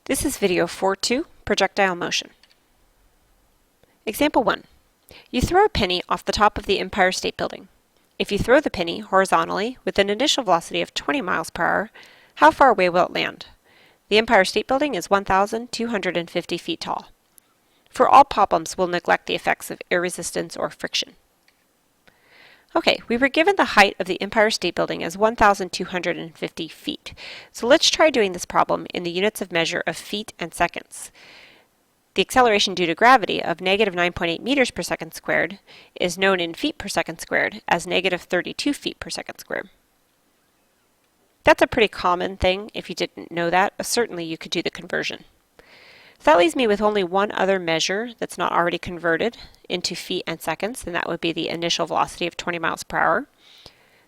This is video 4.2, projectile motion. Example 1. You throw a penny off the top of the Empire State Building. If you throw the penny horizontally with an initial velocity of 20 miles per hour, how far away will it land? The Empire State Building is 1,250 feet tall. For all problems, we'll neglect the effects of air resistance or friction. Okay, we were given the height of the Empire State Building as 1,250 feet. So let's try doing this problem in the units of measure of feet and seconds. The acceleration due to gravity of negative 9.8 meters per second squared is known in feet per second squared as negative 32 feet per second squared. That's a pretty common thing. If you didn't know that, certainly you could do the conversion. So that leaves me with only one other measure that's not already converted into feet and seconds, and that would be the initial velocity of 20 miles per hour.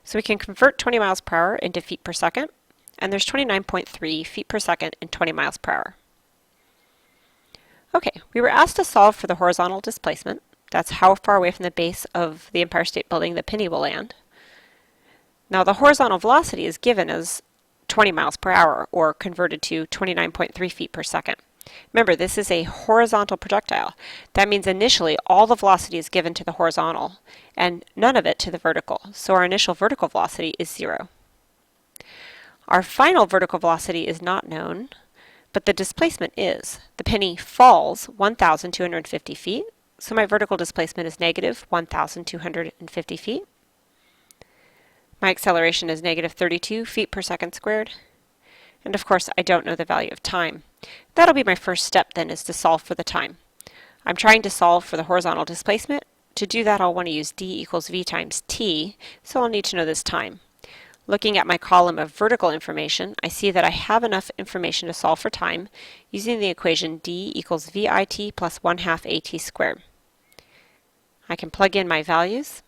So we can convert 20 miles per hour into feet per second, and there's 29.3 feet per second in 20 miles per hour. Okay, we were asked to solve for the horizontal displacement. That's how far away from the base of the Empire State Building the penny will land. Now the horizontal velocity is given as 20 miles per hour, or converted to 29.3 feet per second. Remember, this is a horizontal projectile. That means initially all the velocity is given to the horizontal and none of it to the vertical. So our initial vertical velocity is 0. Our final vertical velocity is not known, but the displacement is. The penny falls 1,250 feet, so my vertical displacement is negative 1,250 feet. My acceleration is negative 32 feet per second squared. And of course, I don't know the value of time. That'll be my first step then, is to solve for the time. I'm trying to solve for the horizontal displacement. To do that, I'll want to use d equals v times t, so I'll need to know this time. Looking at my column of vertical information, I see that I have enough information to solve for time using the equation d equals vit plus 1/2 at squared. I can plug in my values.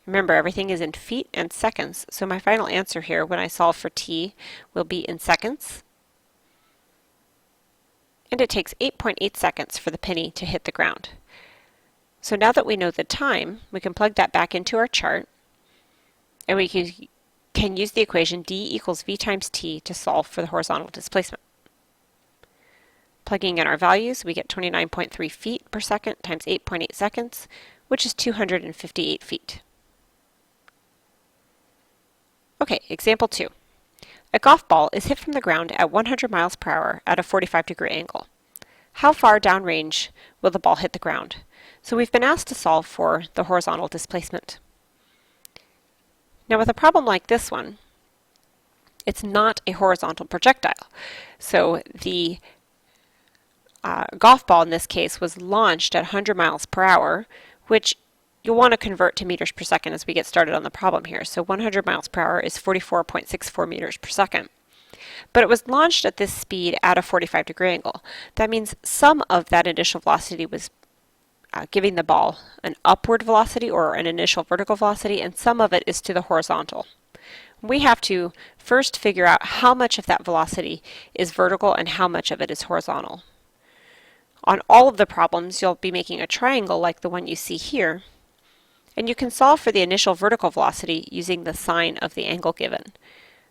Remember, everything is in feet and seconds, so my final answer here when I solve for t will be in seconds. And it takes 8.8 seconds for the penny to hit the ground. So now that we know the time, we can plug that back into our chart, and we can use the equation d equals v times t to solve for the horizontal displacement. Plugging in our values, we get 29.3 feet per second times 8.8 seconds, which is 258 feet. Okay, example 2. A golf ball is hit from the ground at 100 miles per hour at a 45-degree angle. How far downrange will the ball hit the ground? So we've been asked to solve for the horizontal displacement. Now with a problem like this one, it's not a horizontal projectile. So the golf ball in this case was launched at 100 miles per hour, which you'll want to convert to meters per second as we get started on the problem here. So 100 miles per hour is 44.64 meters per second. But it was launched at this speed at a 45-degree angle. That means some of that initial velocity was giving the ball an upward velocity or an initial vertical velocity, and some of it is to the horizontal. We have to first figure out how much of that velocity is vertical and how much of it is horizontal. On all of the problems, you'll be making a triangle like the one you see here, and you can solve for the initial vertical velocity using the sine of the angle given.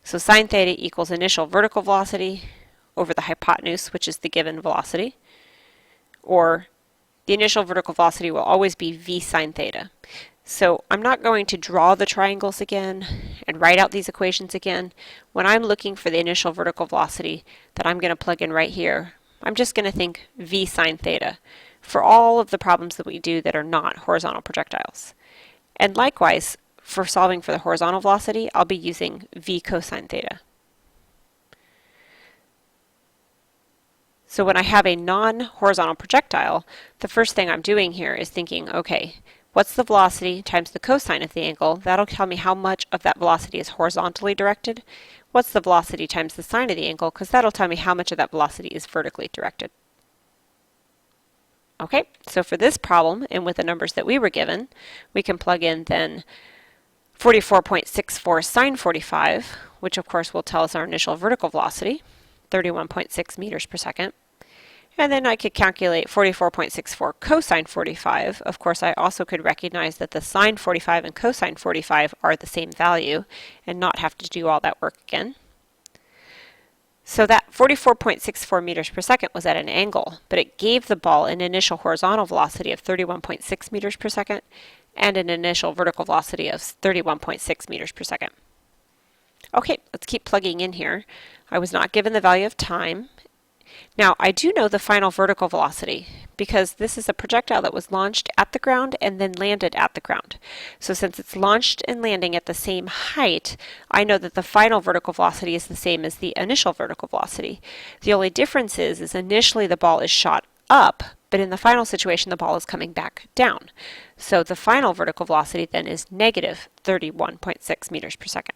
So sine theta equals initial vertical velocity over the hypotenuse, which is the given velocity, or the initial vertical velocity will always be v sine theta. So I'm not going to draw the triangles again and write out these equations again. When I'm looking for the initial vertical velocity that I'm going to plug in right here, I'm just going to think v sine theta for all of the problems that we do that are not horizontal projectiles. And likewise, for solving for the horizontal velocity, I'll be using v cosine theta. So when I have a non-horizontal projectile, the first thing I'm doing here is thinking, okay, what's the velocity times the cosine of the angle? That'll tell me how much of that velocity is horizontally directed. What's the velocity times the sine of the angle? Because that'll tell me how much of that velocity is vertically directed. Okay, so for this problem, and with the numbers that we were given, we can plug in then 44.64 sine 45, which of course will tell us our initial vertical velocity, 31.6 meters per second. And then I could calculate 44.64 cosine 45. Of course, I also could recognize that the sine 45 and cosine 45 are the same value and not have to do all that work again. So that 44.64 meters per second was at an angle, but it gave the ball an initial horizontal velocity of 31.6 meters per second and an initial vertical velocity of 31.6 meters per second. Okay, let's keep plugging in here. I was not given the value of time. Now, I do know the final vertical velocity because this is a projectile that was launched at the ground and then landed at the ground. So since it's launched and landing at the same height, I know that the final vertical velocity is the same as the initial vertical velocity. The only difference is initially the ball is shot up, but in the final situation the ball is coming back down. So the final vertical velocity then is negative 31.6 meters per second.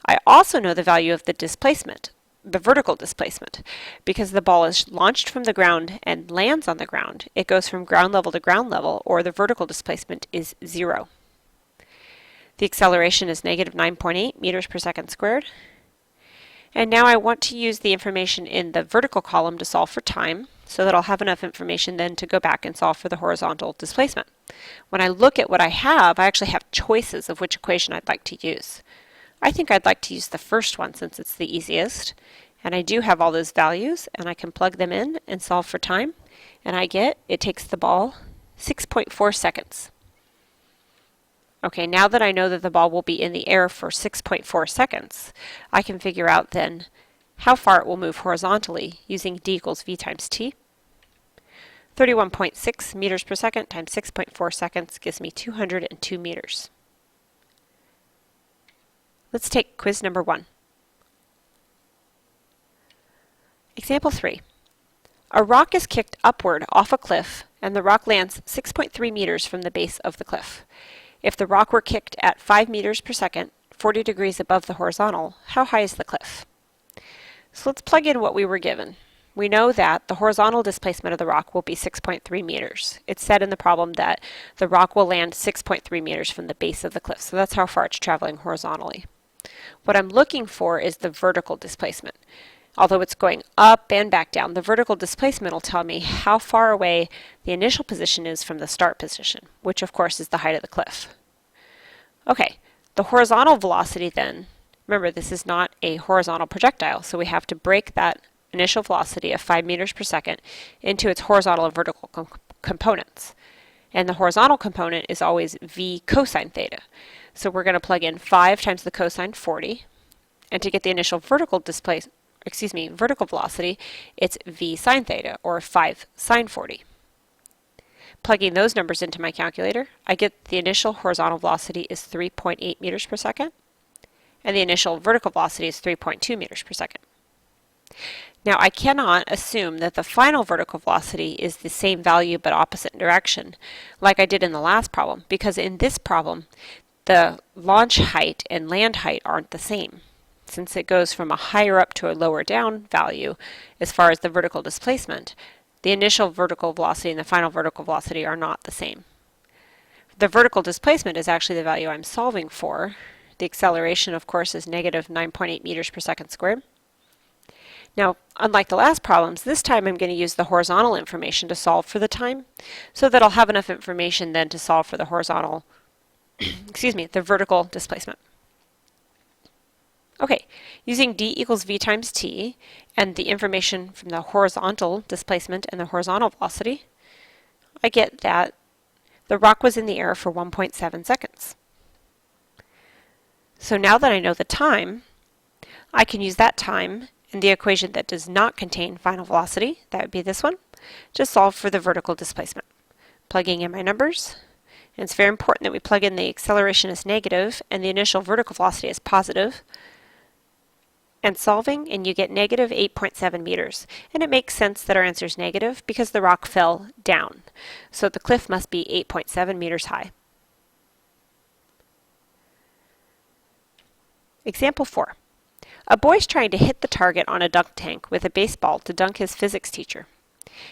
I also know the value of the displacement, the vertical displacement, because the ball is launched from the ground and lands on the ground. It goes from ground level to ground level, or the vertical displacement is 0. The acceleration is negative 9.8 meters per second squared. And now I want to use the information in the vertical column to solve for time, so that I'll have enough information then to go back and solve for the horizontal displacement. When I look at what I actually have choices of which equation I'd like to use. I think I'd like to use the first one since it's the easiest, and I do have all those values, and I can plug them in and solve for time, and it takes the ball 6.4 seconds. Okay, now that I know that the ball will be in the air for 6.4 seconds, I can figure out then how far it will move horizontally using d equals v times t. 31.6 meters per second times 6.4 seconds gives me 202 meters. Let's take quiz number 1. Example 3. A rock is kicked upward off a cliff and the rock lands 6.3 meters from the base of the cliff. If the rock were kicked at 5 meters per second, 40 degrees above the horizontal, how high is the cliff? So let's plug in what we were given. We know that the horizontal displacement of the rock will be 6.3 meters. It's said in the problem that the rock will land 6.3 meters from the base of the cliff, so that's how far it's traveling horizontally. What I'm looking for is the vertical displacement. Although it's going up and back down, the vertical displacement will tell me how far away the initial position is from the start position, which of course is the height of the cliff. Okay, the horizontal velocity then, remember this is not a horizontal projectile, so we have to break that initial velocity of 5 meters per second into its horizontal and vertical components. And the horizontal component is always v cosine theta. So we're going to plug in 5 times the cosine 40, and to get the initial vertical velocity, it's v sine theta, or 5 sine 40. Plugging those numbers into my calculator, I get the initial horizontal velocity is 3.8 meters per second, and the initial vertical velocity is 3.2 meters per second. Now I cannot assume that the final vertical velocity is the same value but opposite direction, like I did in the last problem, because in this problem, the launch height and land height aren't the same, since it goes from a higher up to a lower down value as far as the vertical displacement. The initial vertical velocity and the final vertical velocity are not the same. The vertical displacement is actually the value I'm solving for. The acceleration, of course, is negative 9.8 meters per second squared. Now, unlike the last problems, this time I'm going to use the horizontal information to solve for the time, so that I'll have enough information then to solve for the horizontal the vertical displacement. Okay, using d equals v times t and the information from the horizontal displacement and the horizontal velocity, I get that the rock was in the air for 1.7 seconds. So now that I know the time, I can use that time in the equation that does not contain final velocity, that would be this one, to solve for the vertical displacement. Plugging in my numbers, and it's very important that we plug in the acceleration as negative and the initial vertical velocity as positive, and solving, and you get negative 8.7 meters. And it makes sense that our answer is negative because the rock fell down. So the cliff must be 8.7 meters high. Example 4. A boy is trying to hit the target on a dunk tank with a baseball to dunk his physics teacher.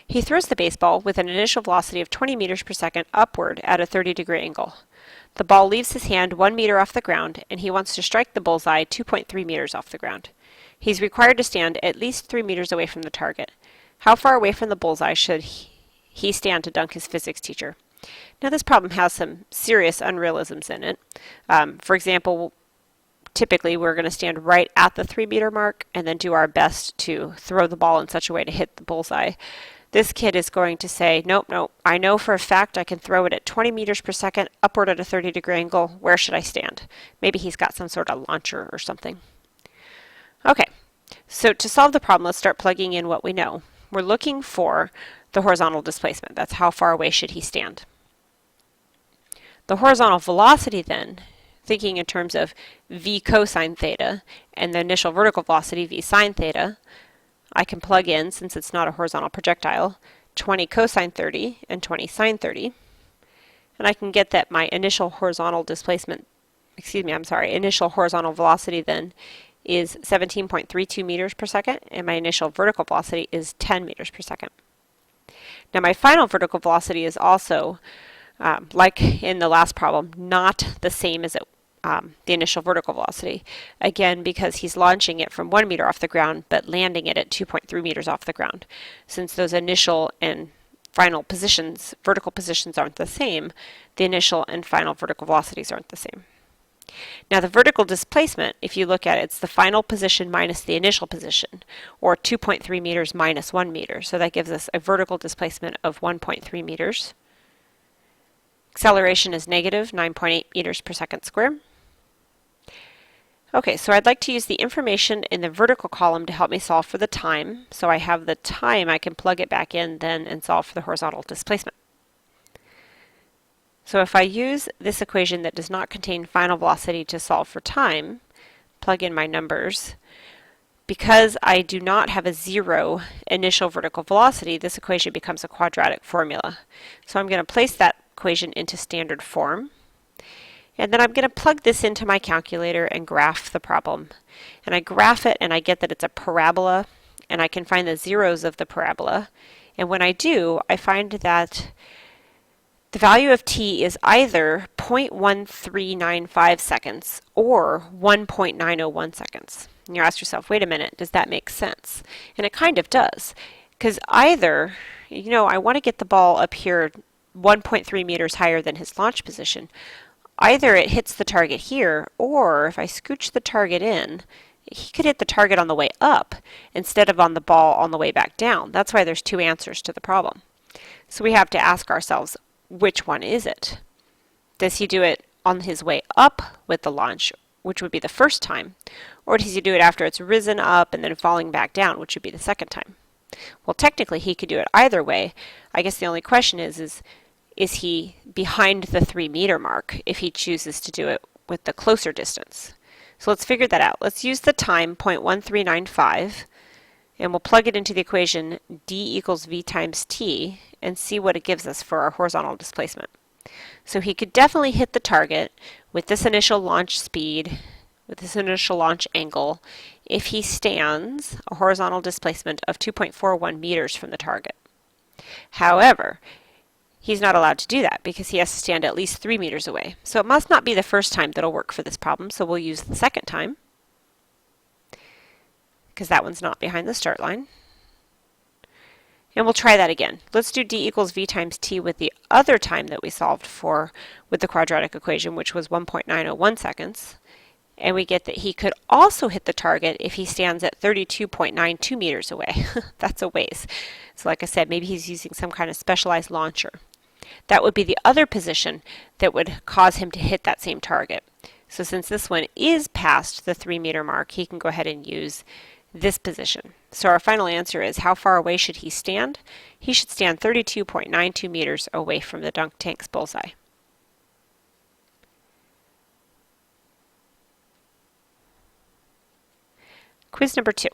He throws the baseball with an initial velocity of 20 meters per second upward at a 30-degree angle. The ball leaves his hand 1 meter off the ground, and he wants to strike the bullseye 2.3 meters off the ground. He's required to stand at least 3 meters away from the target. How far away from the bullseye should he stand to dunk his physics teacher? Now this problem has some serious unrealisms in it. For example, typically we're going to stand right at the 3-meter mark and then do our best to throw the ball in such a way to hit the bullseye. This kid is going to say, nope, nope, I know for a fact I can throw it at 20 meters per second, upward at a 30-degree angle. Where should I stand? Maybe he's got some sort of launcher or something. Okay, so to solve the problem, let's start plugging in what we know. We're looking for the horizontal displacement. That's how far away should he stand. The horizontal velocity then, thinking in terms of v cosine theta and the initial vertical velocity v sine theta, I can plug in, since it's not a horizontal projectile, 20 cosine 30 and 20 sine 30. And I can get that my initial horizontal displacement, initial horizontal velocity then is 17.32 meters per second, and my initial vertical velocity is 10 meters per second. Now my final vertical velocity is also, like in the last problem, not the same as the initial vertical velocity. Again, because he's launching it from 1 meter off the ground, but landing it at 2.3 meters off the ground. Since those initial and final positions, vertical positions aren't the same, the initial and final vertical velocities aren't the same. Now the vertical displacement, if you look at it, it's the final position minus the initial position, or 2.3 meters minus 1 meter. So that gives us a vertical displacement of 1.3 meters. Acceleration is negative 9.8 meters per second squared. Okay, so I'd like to use the information in the vertical column to help me solve for the time. So I have the time, I can plug it back in then and solve for the horizontal displacement. So if I use this equation that does not contain final velocity to solve for time, plug in my numbers, because I do not have a 0 initial vertical velocity, this equation becomes a quadratic formula. So I'm going to place that equation into standard form. And then I'm going to plug this into my calculator and graph the problem. And I graph it and I get that it's a parabola, and I can find the zeros of the parabola. And when I do, I find that the value of t is either 0.1395 seconds or 1.901 seconds. And you ask yourself, wait a minute, does that make sense? And it kind of does. Because either, I want to get the ball up here 1.3 meters higher than his launch position. Either it hits the target here, or if I scooch the target in, he could hit the target on the way up instead of on the ball on the way back down. That's why there's two answers to the problem. So we have to ask ourselves, which one is it? Does he do it on his way up with the launch, which would be the first time, or does he do it after it's risen up and then falling back down, which would be the second time? Well, technically he could do it either way. I guess the only question is he behind the 3-meter mark if he chooses to do it with the closer distance? So let's figure that out. Let's use the time 0.1395, and we'll plug it into the equation d equals v times t and see what it gives us for our horizontal displacement. So he could definitely hit the target with this initial launch speed, with this initial launch angle, if he stands a horizontal displacement of 2.41 meters from the target. However, he's not allowed to do that because he has to stand at least 3 meters away. So it must not be the first time that'll work for this problem, so we'll use the second time, because that one's not behind the start line. And we'll try that again. Let's do d equals v times t with the other time that we solved for with the quadratic equation, which was 1.901 seconds. And we get that he could also hit the target if he stands at 32.92 meters away. That's a ways. So like I said, maybe he's using some kind of specialized launcher. That would be the other position that would cause him to hit that same target. So since this one is past the 3-meter mark, he can go ahead and use this position. So our final answer is, how far away should he stand? He should stand 32.92 meters away from the dunk tank's bullseye. Quiz number 2.